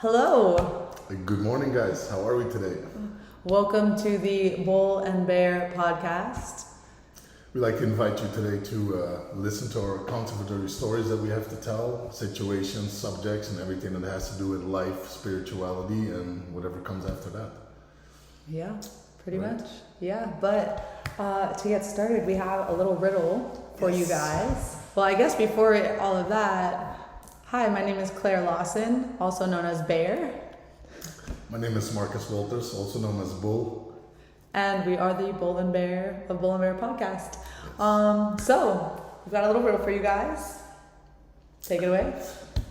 Hello. Good morning, guys. How are we today? Welcome to the Bull and Baire Podcast. We'd like to invite you today to listen to our contemporary stories that we have to tell, situations, subjects, and everything that has to do with life, spirituality, and whatever comes after that. Yeah, pretty Right. much. Yeah, but to get started, we have a little riddle for you guys. Well, I guess before all of that, hi, my name is Claire Lawson, also known as Baire, My name is Marcus Walters, also known as Bull. and we are the Bull and Baire of Bull and Baire Podcast. So, we've got a little riddle for you guys. Take it away.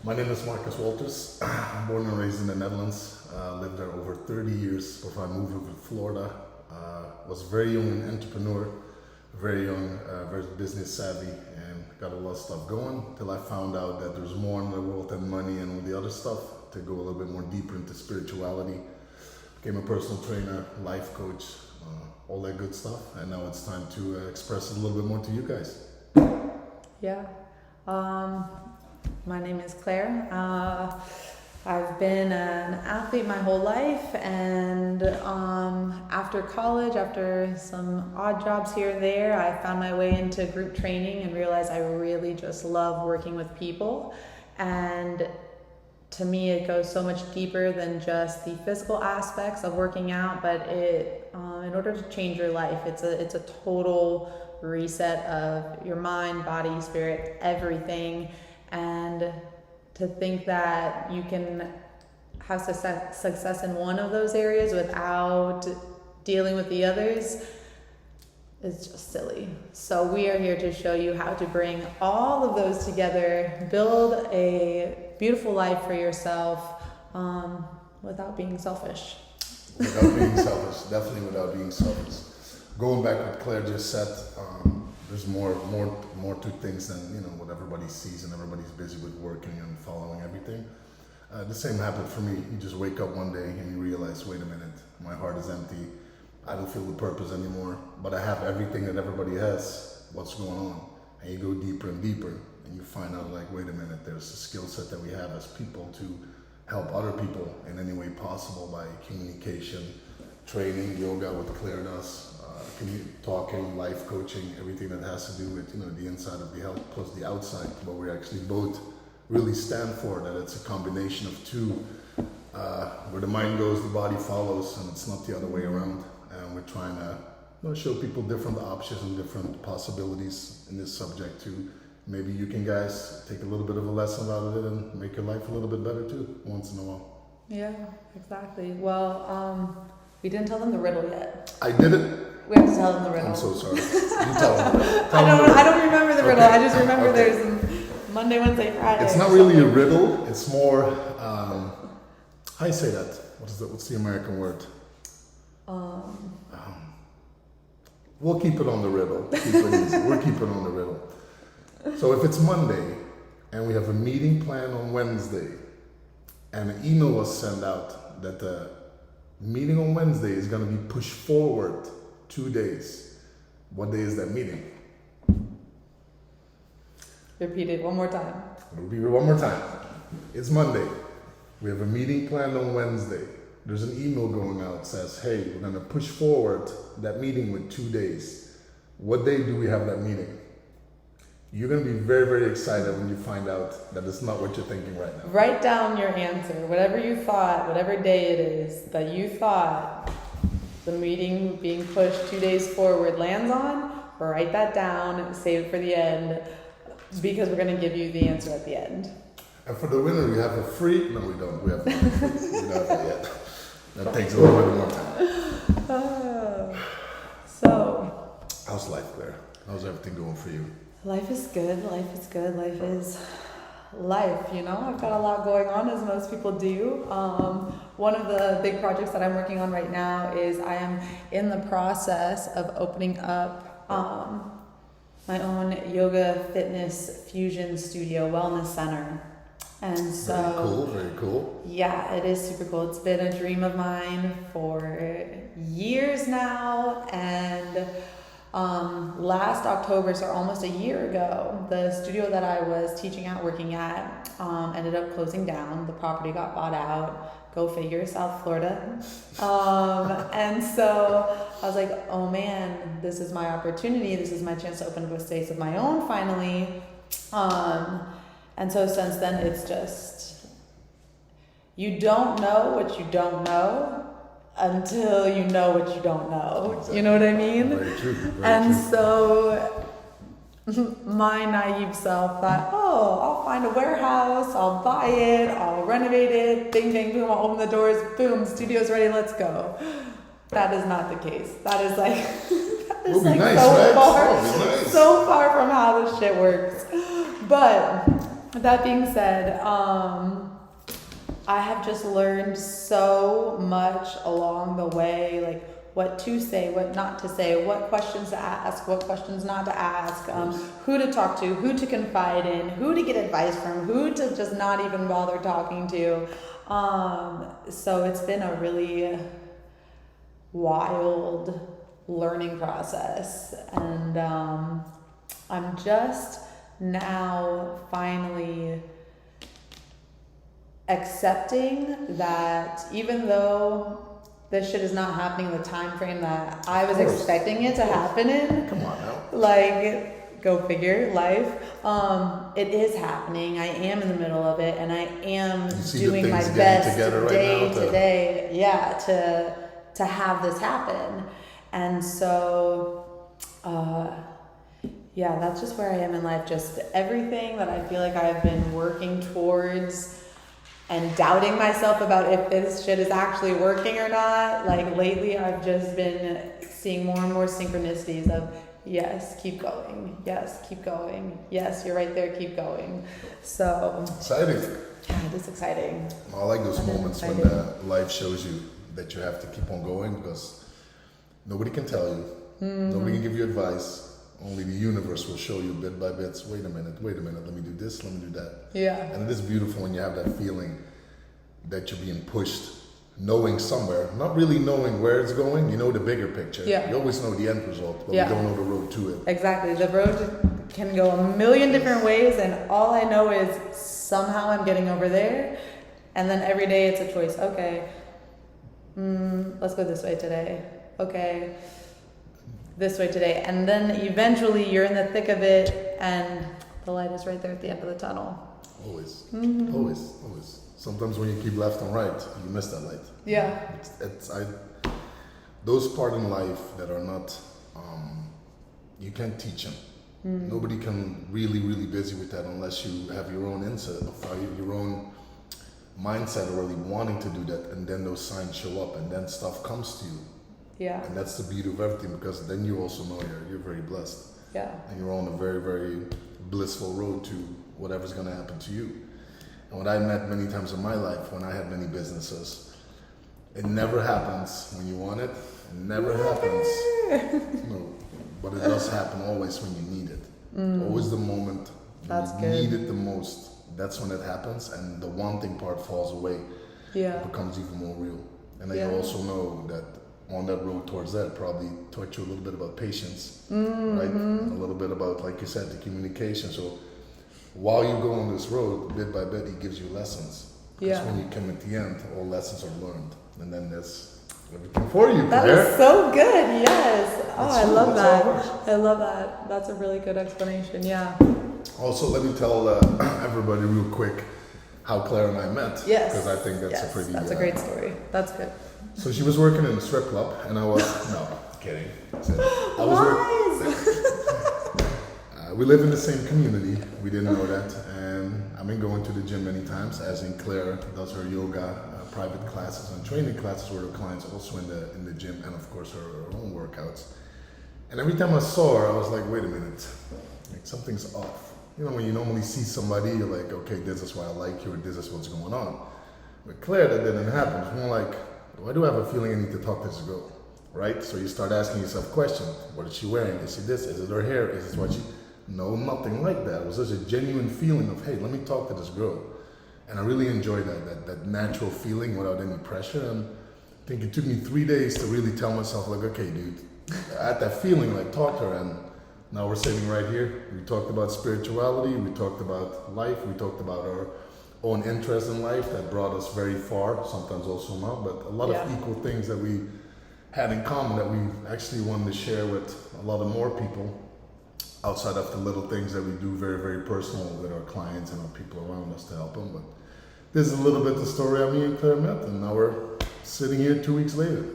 My name is Marcus Walters. Born and raised in the Netherlands. Lived there over 30 years before I moved over to Florida. Was very young an entrepreneur, very young, very business savvy, and got a lot of stuff going till I found out that there's more in the world than money and all the other stuff. To go a little bit more deeper into spirituality, became a personal trainer, life coach, all that good stuff, and now it's time to express it a little bit more to you guys. Yeah. My name is Claire. I've been an athlete my whole life, and after college, after some odd jobs here and there, I found my way into group training and realized I really just love working with people. And to me, it goes so much deeper than just the physical aspects of working out, but in order to change your life, it's a total reset of your mind, body, spirit, everything. And to think that you can have success in one of those areas without dealing with the others is just silly. So we are here to show you how to bring all of those together, build a beautiful life for yourself without being selfish. Without being selfish, definitely without being selfish. Going back what Claire just said, there's more to things than what everybody sees, and everybody's busy with working and following everything. The same happened for me. You just wake up one day and you realize, wait a minute, my heart is empty. I don't feel the purpose anymore, but I have everything that everybody has. What's going on? And you go deeper and deeper, and you find out, like, wait a minute, there's a skill set that we have as people to help other people in any way possible by communication, training, yoga, what Claire does, talking, life coaching, everything that has to do with the inside of the health plus the outside. But we actually both really stand for that. It's a combination of two. Where the mind goes, the body follows, and it's not the other way around. And we're trying to show people different options and different possibilities in this subject too. Maybe you can guys take a little bit of a lesson out of it and make your life a little bit better too, once in a while. Yeah, exactly. Well, we didn't tell them the riddle yet. I did it. We have to tell them the riddle. I'm so sorry. You tell them the riddle. I don't remember the riddle. Okay. I just remember Okay. there's Monday, Wednesday, Friday. It's not really a riddle. It's more, how you say that? What's the American word? We'll keep it on the riddle. Keep it easy. We'll keep it on the riddle. So if it's Monday and we have a meeting planned on Wednesday and an email was sent out that the meeting on Wednesday is going to be pushed forward 2 days, what day is that meeting? Repeat it one more time. Repeat it one more time. It's Monday. We have a meeting planned on Wednesday. There's an email going out that says, hey, we're going to push forward that meeting with 2 days. What day do we have that meeting? You're going to be very, very excited when you find out that it's not what you're thinking right now. Write down your answer, whatever you thought, whatever day it is that you thought the meeting being pushed 2 days forward lands on. Write that down, save it for the end, because we're going to give you the answer at the end. And for the winner, we have a free... No, we don't. We have not. We don't have that yet. That takes a little bit more time. So... How's life, Claire? How's everything going for you? Life is good. Life is good. Life is life, I've got a lot going on, as most people do. One of the big projects that I'm working on right now is I am in the process of opening up my own yoga fitness fusion studio wellness center. And so Very cool. Yeah, it is super cool. It's been a dream of mine for years now, and Last October, so almost a year ago, the studio that I was teaching at, working at, ended up closing down. The property got bought out. Go figure, South Florida. And so I was like, oh man, this is my opportunity. This is my chance to open up a space of my own finally. And so since then, it's just, you don't know what you don't know until you know what you don't know. Exactly. You know what I mean? Very true. Very true. So my naive self thought, oh, I'll find a warehouse, I'll buy it, I'll renovate it, bing, bang, boom, I'll open the doors, boom, studio's ready, let's go. That is not the case. That is like, that is like nice, so right? Far, so far from how this shit works. But that being said, I have just learned so much along the way, like what to say, what not to say, what questions to ask, what questions not to ask, who to talk to, who to confide in, who to get advice from, who to just not even bother talking to. So it's been a really wild learning process. And I'm just now finally accepting that even though this shit is not happening in the time frame that I was expecting it to happen in. Come on now. Like, go figure, life. It is happening. I am in the middle of it, and I am doing my best day to day, to have this happen. And so, that's just where I am in life. Just everything that I feel like I've been working towards and doubting myself about if this shit is actually working or not. Like lately, I've just been seeing more and more synchronicities of, yes, keep going. Yes, keep going. Yes, you're right there, keep going. So exciting. Yeah, it is exciting. I like those moments when life shows you that you have to keep on going, because nobody can tell you. Nobody can give you advice. Only the universe will show you bit by bit. Wait a minute, let me do this, let me do that. Yeah. And it is beautiful when you have that feeling that you're being pushed, knowing somewhere, not really knowing where it's going. You know the bigger picture. Yeah. You always know the end result, but you don't know the road to it. Exactly. The road can go a million different ways, and all I know is somehow I'm getting over there. And then every day it's a choice. Okay, let's go this way today. Okay, this way today. And then eventually you're in the thick of it, and the light is right there at the end of the tunnel. Always. Always. Sometimes when you keep left and right, you miss that light. Yeah. Those parts in life that are not, you can't teach them. Nobody can really busy with that unless you have your own insight, your own mindset of really wanting to do that, and then those signs show up, and then stuff comes to you. Yeah. And that's the beauty of everything, because then you also know you're very blessed. Yeah. And you're on a very, very blissful road to whatever's going to happen to you. And what I met many times in my life, when I had many businesses, it never happens when you want it. It never happens. No, but it does happen always when you need it. Always the moment you need it the most. That's when it happens, and the wanting part falls away. Yeah. It becomes even more real. And then you also know that on that road towards that, probably taught you a little bit about patience, right? A little bit about, like you said, the communication. So while you go on this road, bit by bit, he gives you lessons. Because when you come at the end, all lessons are learned. And then there's everything for you. That is so good, yes. Oh, I love that. I love that. That's a really good explanation, yeah. Also, let me tell everybody real quick how Claire and I met. Yes. Because I think that's that's a great story. That's good. So she was working in a strip club, and I was, no, kidding. I was we live in the same community. We didn't know that. And I've been going to the gym many times, as in Claire does her yoga, private classes and training classes with her clients also in the gym, and of course her own workouts. And every time I saw her, I was like, wait a minute, like something's off. You know, when you normally see somebody, you're like, okay, this is why I like you, or this is what's going on. With Claire, that didn't happen. It's more like, why do I have a feeling I need to talk to this girl, right? So you start asking yourself questions. What is she wearing? Is she this? Is it her hair? Is it what she... No, nothing like that. It was just a genuine feeling of, hey, let me talk to this girl. And I really enjoyed that natural feeling without any pressure. And I think it took me 3 days to really tell myself, like, okay, dude, at that feeling, like talk to her, and now we're sitting right here. We talked about spirituality, we talked about life, we talked about our own interest in life that brought us very far, sometimes also not, but a lot of equal things that we had in common that we actually wanted to share with a lot of more people outside of the little things that we do very, very personal with our clients and our people around us to help them. But this is a little bit the story of me and Claire met, and now we're sitting here 2 weeks later.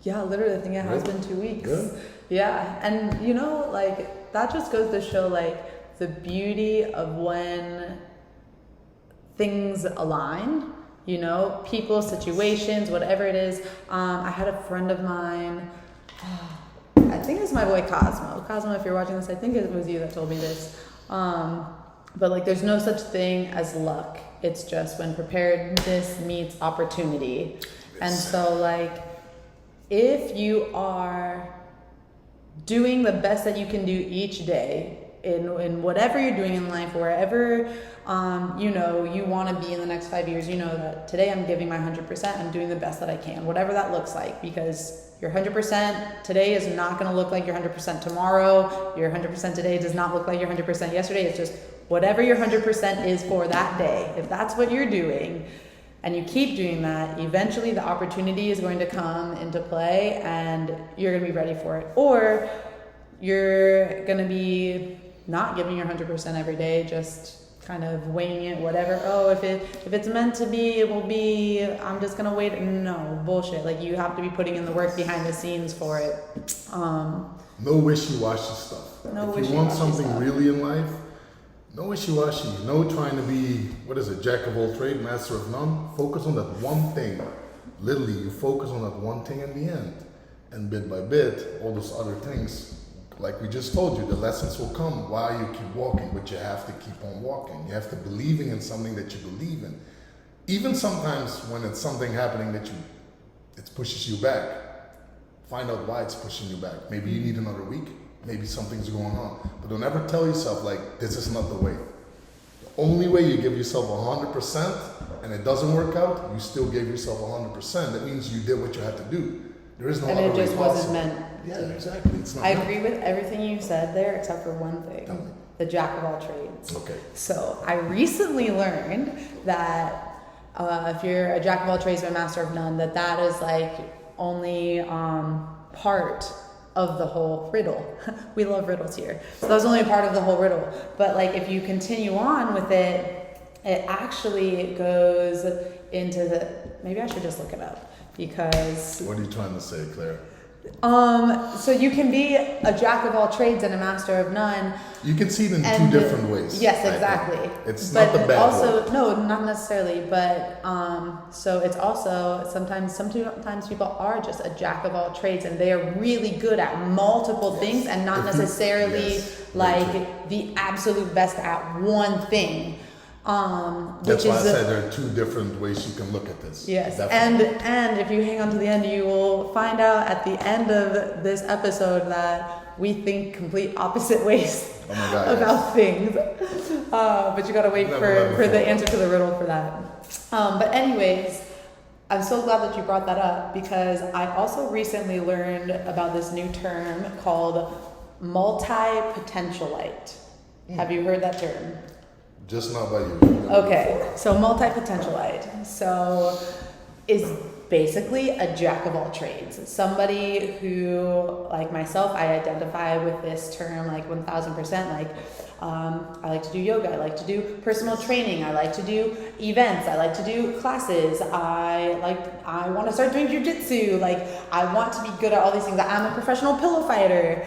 Yeah, literally, I think it has been 2 weeks. Good. Yeah, and you know, like, that just goes to show, like, the beauty of when things align, you know, people, situations, whatever it is. I had a friend of mine, I think it's my boy Cosmo. Cosmo, if you're watching this, I think it was you that told me this. But like, there's no such thing as luck. It's just when preparedness meets opportunity. And so, like, if you are doing the best that you can do each day in whatever you're doing in life, wherever you know you want to be in the next 5 years, you know that today I'm giving my 100%. I'm doing the best that I can, whatever that looks like, because your 100% today is not going to look like your 100% tomorrow. Your 100% today does not look like your 100% yesterday. It's just whatever your 100% is for that day. If that's what you're doing, and you keep doing that, eventually the opportunity is going to come into play and you're going to be ready for it. Or you're going to be not giving your 100% every day, just kind of winging it, whatever. Oh, if it's meant to be, it will be. I'm just going to wait. No, bullshit. Like, you have to be putting in the work behind the scenes for it. No wishy-washy stuff. If you want something really in life, no wishy-washy, no trying to be, jack of all trades, master of none. Focus on that one thing. Literally, you focus on that one thing in the end. And bit by bit, all those other things, like we just told you, the lessons will come while you keep walking, but you have to keep on walking. You have to believing in something that you believe in. Even sometimes when it's something happening that it pushes you back, find out why it's pushing you back. Maybe you need another week. Maybe something's going on. But don't ever tell yourself, like, this is not the way. The only way you give yourself 100% and it doesn't work out, you still gave yourself 100%. That means you did what you had to do. There is no other way possible. And it just wasn't meant. Yeah, exactly. It's not. I agree with everything you said there, except for one thing: the jack of all trades. Okay. So I recently learned that if you're a jack of all trades but a master of none, that is like only part of the whole riddle. We love riddles here. So that was only a part of the whole riddle. But like, if you continue on with it, it actually goes into maybe I should just look it up, because. What are you trying to say, Claire? So you can be a jack of all trades and a master of none. You can see it in two different ways. Yes, exactly. It's not the bad also, no, not necessarily. But so it's also sometimes people are just a jack of all trades and they are really good at multiple things and not necessarily the absolute best at one thing. That's why I said there are two different ways you can look at this. Yes, and if you hang on to the end, you will find out at the end of this episode that we think complete opposite ways about things. But you gotta wait for the answer to the riddle for that. But anyways, I'm so glad that you brought that up, because I also recently learned about this new term called multi-potentialite. Have you heard that term? Just not by you. Okay, so multi-potentialite. So is basically a jack of all trades. Somebody who, like myself, I identify with this term like 1000%. Like, I like to do yoga. I like to do personal training. I like to do events. I like to do classes. I want to start doing jujitsu. Like, I want to be good at all these things. I'm a professional pillow fighter.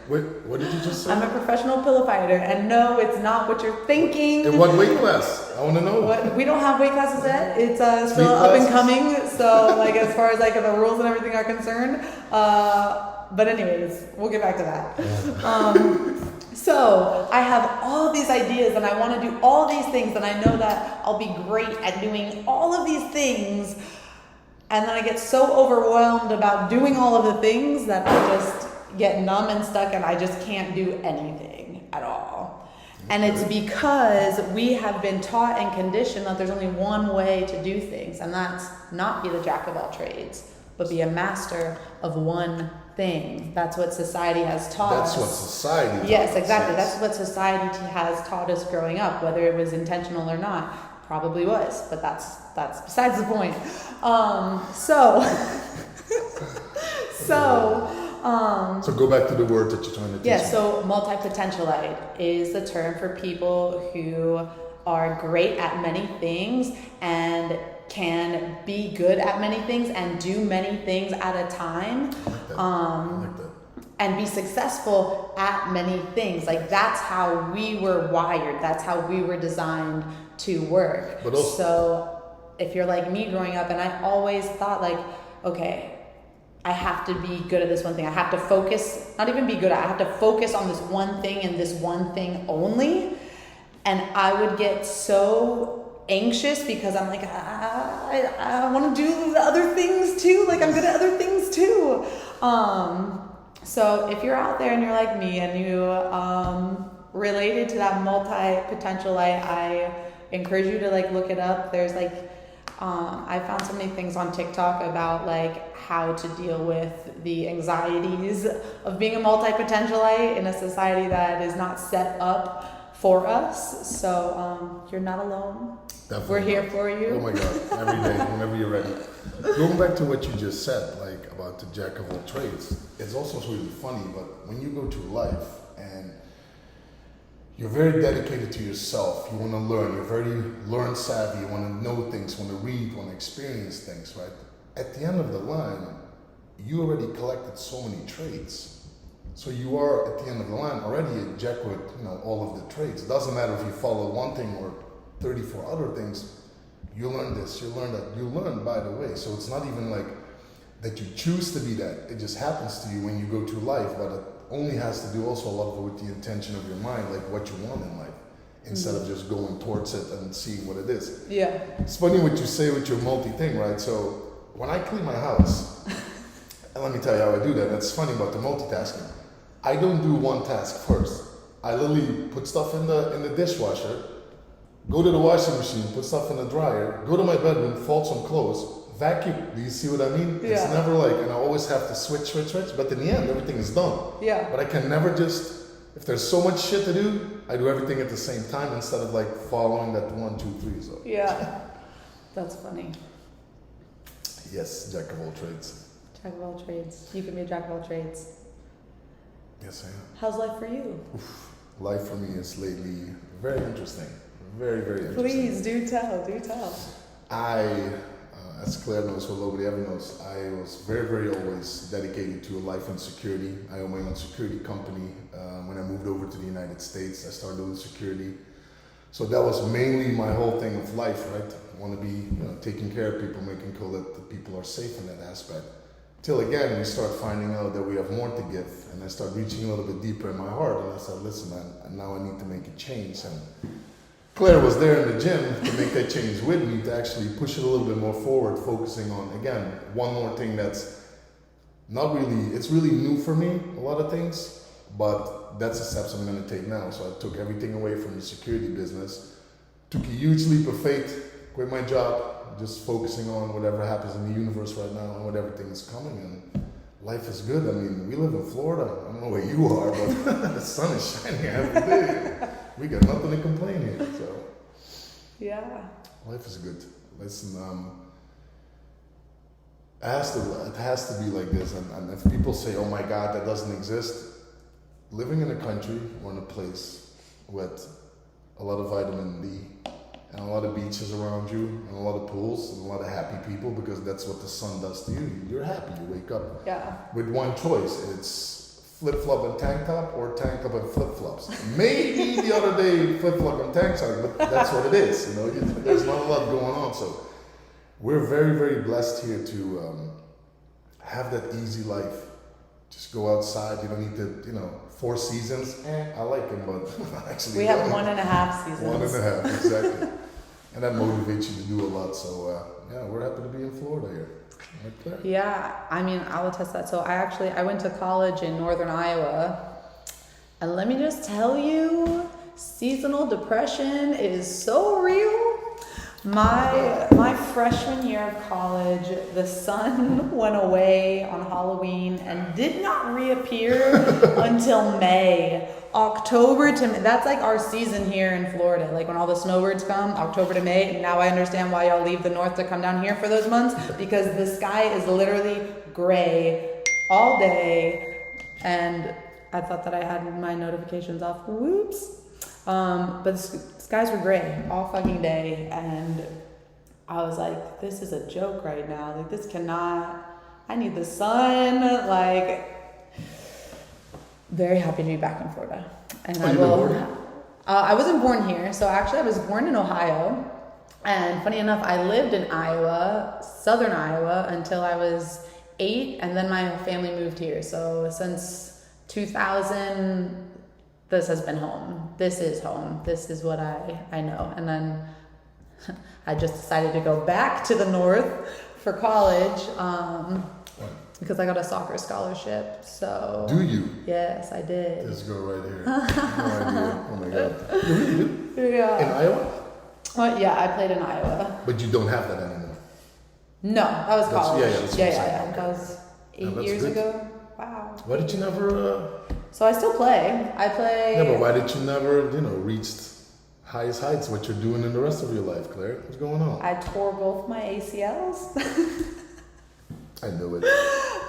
Wait, what did you just say? I'm a professional pillow fighter, and no, it's not what you're thinking. In what weight class? I want to know. We don't have weight classes yet. It's still up and coming. So, like, as far as like the rules and everything are concerned. But anyways, we'll get back to that. So I have all these ideas, and I want to do all these things, and I know that I'll be great at doing all of these things. And then I get so overwhelmed about doing all of the things that I just get numb and stuck, and I just can't do anything at all. And it's because we have been taught and conditioned that there's only one way to do things, and that's not be the jack of all trades, but be a master of one thing. That's what society has taught us. That's what society taught Yes, us, exactly. yes. That's what society has taught us growing up, whether it was intentional or not. Probably was, but that's besides the point. So go back to the word that you're trying to teach. Yeah, me. so multi-potentialite is the term for people who are great at many things and can be good at many things and do many things at a time. I like that. I like that. And be successful at many things. Like, that's how we were wired. That's how we were designed to work. But also, so if you're like me growing up, and I always thought like, okay, I have to be good at this one thing. I have to focus, not even be good at, I have to focus on this one thing and this one thing only. And I would get so anxious because I'm like, I want to do other things too. Like, I'm good at other things too. So if you're out there and you're like me and you related to that multi-potentialite, I encourage you to like look it up. There's like, I found so many things on TikTok about like how to deal with the anxieties of being a multi-potentialite in a society that is not set up for us. So you're not alone. Definitely. We're here for you. Oh my God, every day, whenever you're ready. Going back to what you just said, like about the jack of all trades, it's also really funny, but when you go through life and you're very dedicated to yourself, you want to learn, you're very learn savvy, you want to know things, want to read, want to experience things, right? At the end of the line, you already collected so many traits. So you are, at the end of the line, already a jack with, all of the traits. It doesn't matter if you follow one thing or 34 other things. You learn this, you learn that, you learn by the way. So it's not even like that you choose to be that. It just happens to you when you go through life, but it only has to do also a lot of it with the intention of your mind, like what you want in life, instead of just going towards it and seeing what it is. Yeah. It's funny what you say with your multi-thing, right? So when I clean my house, and let me tell you how I do that. That's funny about the multitasking. I don't do one task first. I literally put stuff in the dishwasher, go to the washing machine, put stuff in the dryer, go to my bedroom, fold some clothes, vacuum. Do you see what I mean? Yeah. It's never like, and I always have to switch. But in the end, everything is done. Yeah. But I can never just, if there's so much shit to do, I do everything at the same time instead of like following that 1, 2, 3. So. Yeah. That's funny. Yes, jack of all trades. Jack of all trades. You can be a jack of all trades. Yes, I am. How's life for you? Life for me is lately very interesting. Very, very interesting. Please, do tell. As Claire knows, or nobody ever knows, I was very, very always dedicated to a life and security. I own my own security company. When I moved over to the United States, I started doing security. So that was mainly my whole thing of life, right? I want to be taking care of people, making sure that the people are safe in that aspect. Till again, we start finding out that we have more to give, and I start reaching a little bit deeper in my heart, and I said, listen, man, now I need to make a change. And Claire was there in the gym to make that change with me, to actually push it a little bit more forward, focusing on, again, one more thing that's not really, it's really new for me, a lot of things, but that's the steps I'm going to take now. So I took everything away from the security business, took a huge leap of faith, quit my job, just focusing on whatever happens in the universe right now and what everything is coming, and life is good. I mean, we live in Florida. I don't know where you are, but the sun is shining every day. We got nothing to complain here, so. Yeah. Life is good. Listen, it has to be like this, and if people say, oh my God, that doesn't exist, living in a country or in a place with a lot of vitamin D, and a lot of beaches around you, and a lot of pools, and a lot of happy people, because that's what the sun does to you. You're happy, you wake up. Yeah. With one choice, it's flip-flop and tank top, or tank top and flip-flops. Maybe the other day, flip-flop and tank top, but that's what it is, there's not a lot going on, so we're very, very blessed here to have that easy life. Just go outside, you don't need to, 4 seasons, I like them, but actually... We have 1.5 seasons. 1.5, exactly. And that motivates you to do a lot. So, we're happy to be in Florida here. Right there. Yeah, I mean, I'll attest that. So I went to college in northern Iowa. And let me just tell you, seasonal depression is so real. My freshman year of college, the sun went away on Halloween and did not reappear until May. October to May, that's like our season here in Florida. Like when all the snowbirds come, October to May. And now I understand why y'all leave the north to come down here for those months, because the sky is literally gray all day. And I thought that I had my notifications off. Whoops. But the skies were gray all fucking day, and I was like, this is a joke right now. Like, this cannot, I need the sun. Like, very happy to be back in Florida. And I wasn't born here. So actually I was born in Ohio. And funny enough, I lived in Iowa, southern Iowa, until I was 8. And then my family moved here. So since 2000, this has been home. This is home. This is what I know. And then I just decided to go back to the north for college. Because I got a soccer scholarship, so... Do you? Yes, I did. This girl right here. No idea. Oh my God. You really do? Yeah. In Iowa? Well, yeah, I played in Iowa. But you don't have that anymore? No, that was college. Yeah. That was 8 years ago. Wow. Why did you never... So I still play. Yeah, but why did you never, reached highest heights, what you're doing in the rest of your life, Claire? What's going on? I tore both my ACLs. I knew it.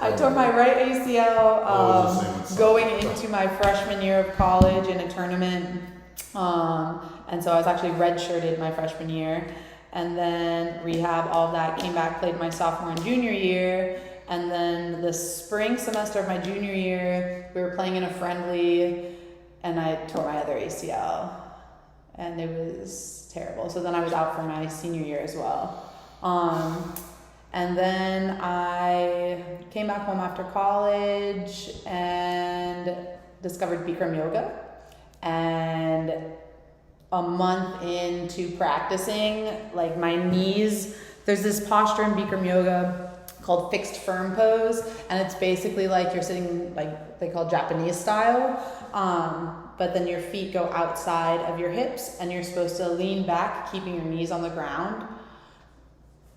I tore my right ACL going into my freshman year of college in a tournament. And so I was actually redshirted my freshman year. And then rehab, all of that, came back, played my sophomore and junior year. And then the spring semester of my junior year, we were playing in a friendly, and I tore my other ACL. And it was terrible. So then I was out for my senior year as well. And then I came back home after college and discovered Bikram yoga. And a month into practicing, like my knees, there's this posture in Bikram yoga called fixed firm pose. And it's basically like you're sitting like they call Japanese style. But then your feet go outside of your hips and you're supposed to lean back, keeping your knees on the ground.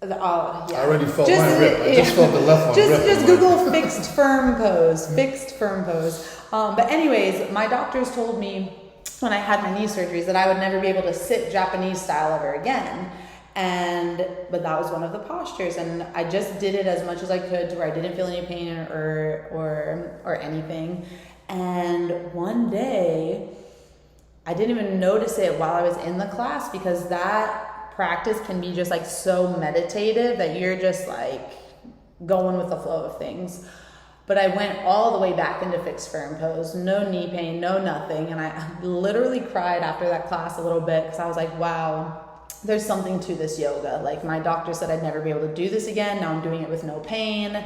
Yeah. I already felt my rip. I just felt the left one rip. Just Google fixed firm pose. Fixed firm pose. But anyways, my doctors told me when I had my knee surgeries that I would never be able to sit Japanese style ever again. But that was one of the postures, and I just did it as much as I could to where I didn't feel any pain or anything. And one day, I didn't even notice it while I was in the class, because that practice can be just like so meditative that you're just like going with the flow of things. But I went all the way back into fixed firm pose, no knee pain, no nothing. And I literally cried after that class a little bit, because I was like, wow, there's something to this yoga. Like my doctor said I'd never be able to do this again. Now I'm doing it with no pain.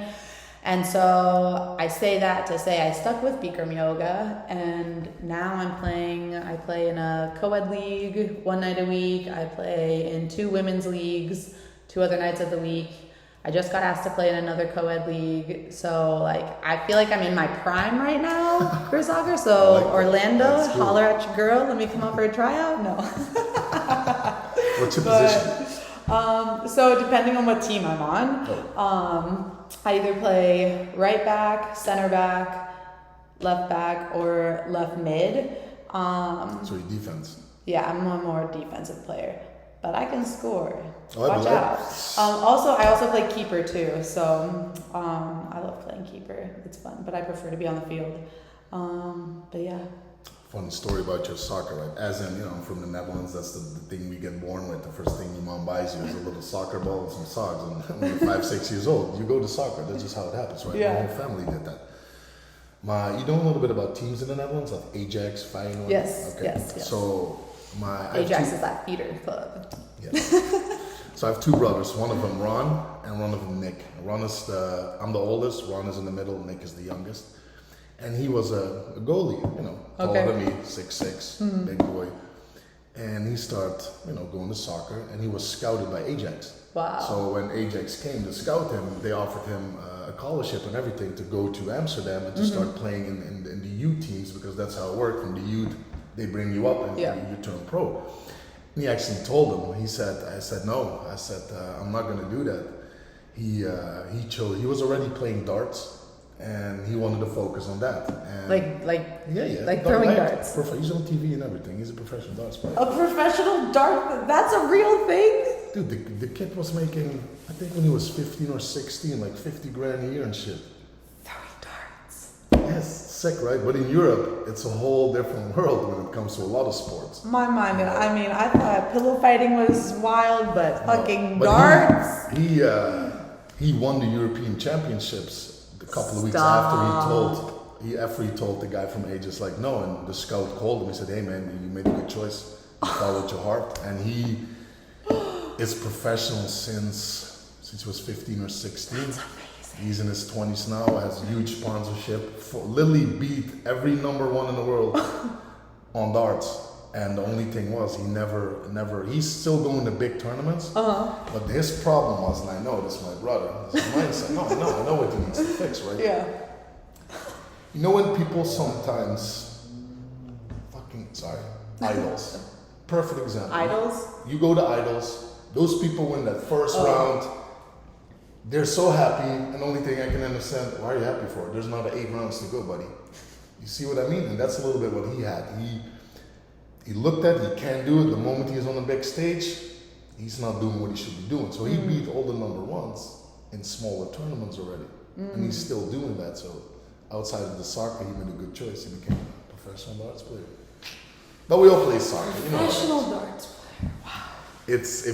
And so I say that to say I stuck with Bikram yoga, and now I play in a co-ed league 1 night a week. I play in 2 women's leagues 2 other nights of the week. I just got asked to play in another co-ed league. So like, I feel like I'm in my prime right now for soccer. So like Orlando, holler at your girl. Let me come up for a tryout. No. What's your position? So depending on what team I'm on, I either play right back, center back, left back, or left mid. So your defense? Yeah, I'm a more defensive player, but I can score. Oh, Watch out. I also play keeper too, so I love playing keeper. It's fun, but I prefer to be on the field. But yeah. Fun story about your soccer, right? As in, from the Netherlands, that's the thing we get born with. The first thing your mom buys you is a little soccer ball and some socks. And when you're 5, 6 years old, you go to soccer. That's just how it happens, right? Yeah. My whole family did that. You know a little bit about teams in the Netherlands, like Ajax, Feyenoord? Yes, okay. yes. So Ajax is that feeder club. Yes. So I have 2 brothers. One of them Ron, and one of them Nick. Ron is I'm the oldest. Ron is in the middle. Nick is the youngest. And he was a goalie, taller than me, 6'6", big boy. And he started, going to soccer, and he was scouted by Ajax. Wow. So when Ajax came to scout him, they offered him a scholarship and everything to go to Amsterdam and to start playing in the youth teams, because that's how it worked. From the youth, they bring you up and you turn pro. he actually told him. I said no. I said I'm not going to do that. He was already playing darts, and he wanted to focus on that. And like throwing darts. He's on TV and everything. He's a professional darts player. A professional dart? That's a real thing? Dude, the kid was making, I think when he was 15 or 16, like 50 grand a year and shit. Throwing darts. Yes, sick, right? But in Europe, it's a whole different world when it comes to a lot of sports. My mind, I mean, I thought pillow fighting was wild, but fucking darts? He won the European Championships a couple of weeks after he told the guy from Aegis like no, and the scout called him. He said, "Hey man, you made a good choice. You followed your heart." And he is professional since he was 15 or 16. That's amazing. He's in his 20s now. Has huge sponsorship. Literally beat every number one in the world on darts. And the only thing was he never, he's still going to big tournaments. But his problem was, and I know this is my brother, this is mindset. No, I know what he needs to fix, right? Yeah. You know when people sometimes, idols. Perfect example. Idols? You go to idols, those people win that first round, they're so happy, and the only thing I can understand, why are you happy for? There's another 8 rounds to go, buddy. You see what I mean? And that's a little bit what he had. He looked at, he can't do it. The moment he's on the big stage, he's not doing what he should be doing. So he beat all the number ones in smaller tournaments already. And he's still doing that. So outside of the soccer, he made a good choice. He became a professional darts player. But we all play soccer. Professional darts player. Wow. It's,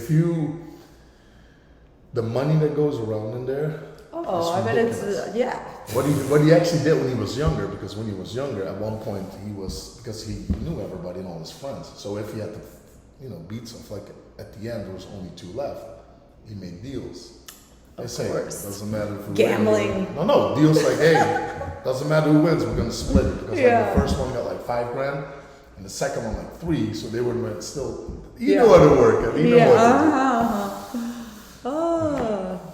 the money that goes around in there. Oh, I bet it's, yeah. What he actually did when he was younger, because when he was younger, at one point because he knew everybody and all his friends. So if he had to, beat stuff, like at the end there was only 2 left, he made deals. Of course. Doesn't matter if gambling. No, deals like, hey, doesn't matter who wins, we're gonna split it. Because like, the first one got like 5 grand, and the second one like 3, so they were still, know how to work it. You know what to do.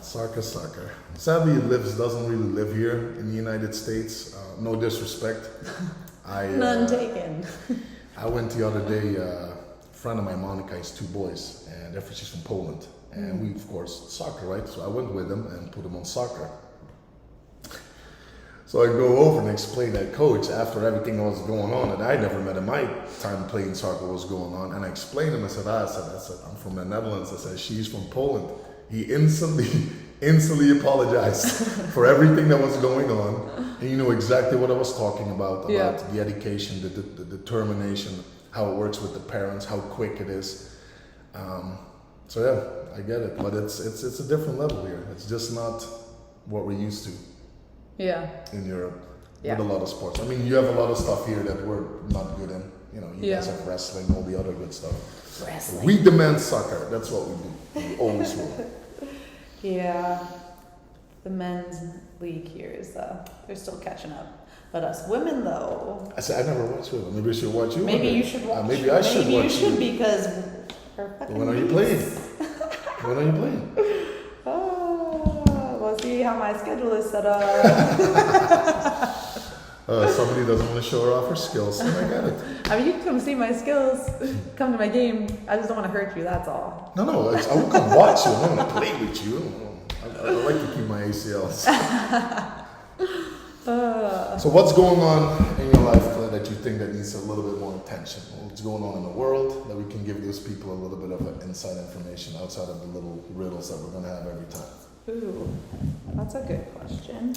Soccer. Sadly, doesn't really live here in the United States. No disrespect. None taken. I went the other day, a friend of mine, Monica, has 2 boys, and she's from Poland. And we, of course, soccer, right? So I went with them and put them on soccer. So I go over and explain that coach after everything that was going on that I never met in my time playing soccer was going on. And I explained to him, I said, I'm from the Netherlands. I said, she's from Poland. He instantly apologized for everything that was going on. And you know exactly what I was talking about the education, the determination, how it works with the parents, how quick it is. So yeah, I get it. But it's a different level here. It's just not what we're used to. Yeah. In Europe. With a lot of sports. I mean, you have a lot of stuff here that we're not good in. You guys have wrestling, all the other good stuff. Wrestling. We demand soccer. That's what we do. We always will. Yeah. The men's league here is, they're still catching up. But us women, though. I said, I never watched it. Maybe I should watch you. Maybe you should watch Maybe I should watch you. Maybe you should, because we're fucking When are you playing? When are you playing? We'll see how my schedule is set up. Somebody doesn't want to show her off her skills. I get it. I mean, you can come see my skills. Come to my game. I just don't want to hurt you, that's all. No, I will come watch you. I don't want to play with you. I like to keep my ACLs. So what's going on in your life, Claire, that you think that needs a little bit more attention? What's going on in the world that we can give those people a little bit of inside information outside of the little riddles that we're going to have every time? Ooh, that's a good question.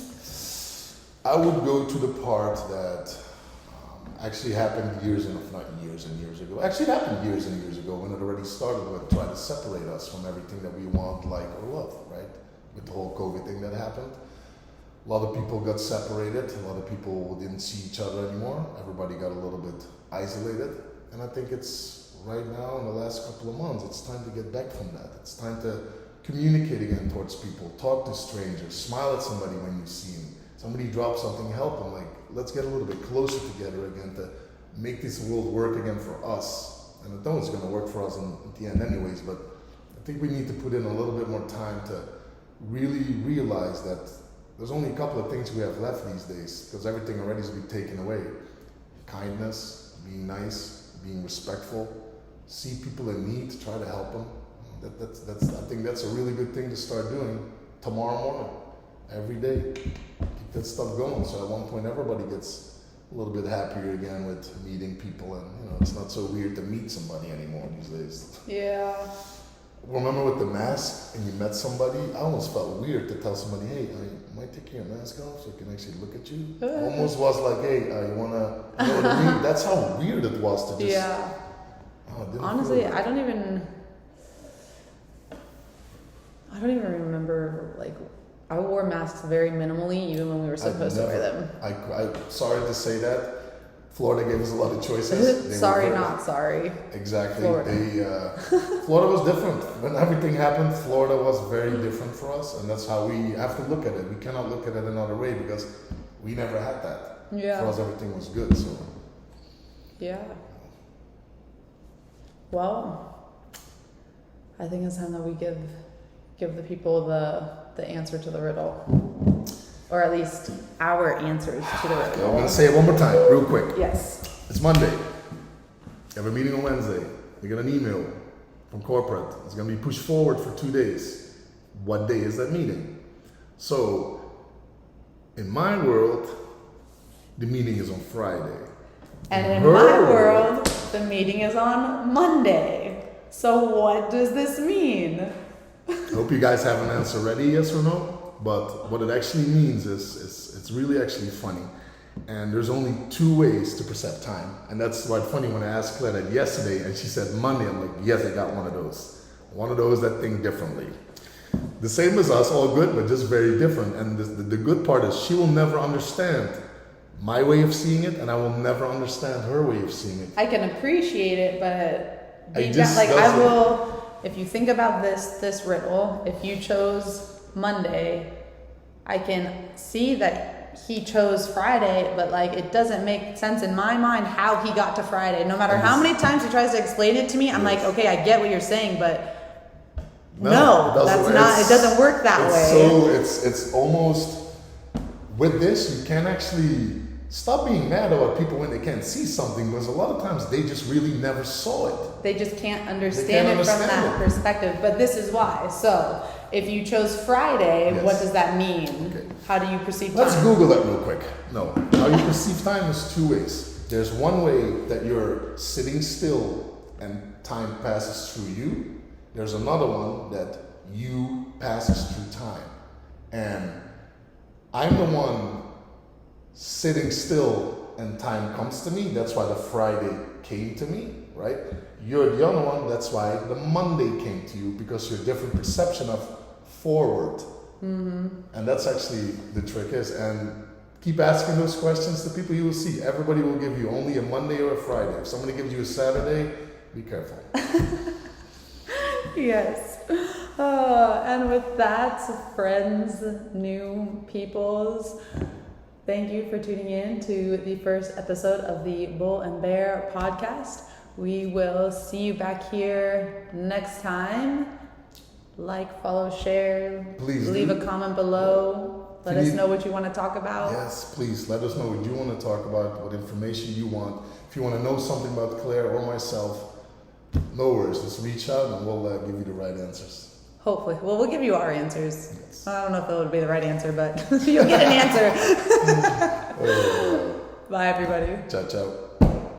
I would go to the part that actually happened years and years ago. Actually, it happened years and years ago when it already started with trying to separate us from everything that we want, like, or love, right? With the whole COVID thing that happened. A lot of people got separated. A lot of people didn't see each other anymore. Everybody got a little bit isolated. And I think it's right now, in the last couple of months, it's time to get back from that. It's time to communicate again towards people, talk to strangers, smile at somebody when you see them. Somebody drops something, help them. Like, let's get a little bit closer together again to make this world work again for us. And I know it's going to work for us at the end anyways, but I think we need to put in a little bit more time to really realize that there's only a couple of things we have left these days, because everything already has been taken away. Kindness, being nice, being respectful, see people in need, try to help them. I think that's a really good thing to start doing tomorrow morning, every day. Keep that stuff going. So at one point, everybody gets a little bit happier again with meeting people, and it's not so weird to meet somebody anymore these days. Yeah. Remember with the mask, and you met somebody, I almost felt weird to tell somebody, hey, I might take your mask off so I can actually look at you. Almost was like, hey, you wanna, you know what I mean? That's how weird it was to just. Yeah. Honestly, I don't even remember, like, I wore masks very minimally, even when we were supposed to wear them. I'm sorry to say that. Florida gave us a lot of choices. Sorry, not sorry. Exactly. Florida. Florida was different. When everything happened, Florida was very different for us, and that's how we have to look at it. We cannot look at it another way because we never had that. Yeah. For us, everything was good. So. Yeah. Well, I think it's time that we give the people the answer to the riddle. Or at least our answers to the riddle. I'm going to say it one more time, real quick. Yes. It's Monday. You have a meeting on Wednesday. You get an email from corporate. It's going to be pushed forward for 2 days. What day is that meeting? So, in my world, the meeting is on Friday. And in my world, the meeting is on Monday. So what does this mean? I hope you guys have an answer ready, yes or no. But what it actually means is it's really actually funny. And there's only 2 ways to perceive time. And that's why it's funny when I asked Claire that yesterday and she said Monday. I'm like, yes, I got one of those. One of those that think differently. The same as us, all good, but just very different. And the good part is she will never understand my way of seeing it, and I will never understand her way of seeing it. I can appreciate it, but I will. If you think about this riddle, if you chose Monday, I can see that he chose Friday, but like it doesn't make sense in my mind how he got to Friday. No matter how many times he tries to explain it to me, I'm like, okay, I get what you're saying, but no, that's not. It doesn't work that way. So it's almost with this, you can actually stop being mad about people when they can't see something, because a lot of times they just really never saw it. They just can't understand it from that perspective. But this is why. So if you chose Friday, yes. What does that mean? Okay. How do you perceive time? Let's Google that real quick. No. How you perceive time is 2 ways. There's one way that you're sitting still and time passes through you. There's another one that you passes through time. And I'm the one sitting still and time comes to me. That's why the Friday came to me, right? You're the other one. That's why the Monday came to you, because you're a different perception of forward. Mm-hmm. And that's actually the trick is. And keep asking those questions to people. You will see. Everybody will give you only a Monday or a Friday. If somebody gives you a Saturday, be careful. Yes. And with that, friends, new peoples, thank you for tuning in to the first episode of the Bull and Baire Podcast. We will see you back here next time. Like, follow, share. Please leave do. A comment below. Let us know what you want to talk about. Yes, please let us know what you want to talk about, what information you want. If you want to know something about Claire or myself, no worries. Just reach out and we'll give you the right answers. Hopefully. Well, we'll give you our answers. Yes. I don't know if that would be the right answer, but you'll get an answer. Bye, everybody. Ciao, ciao.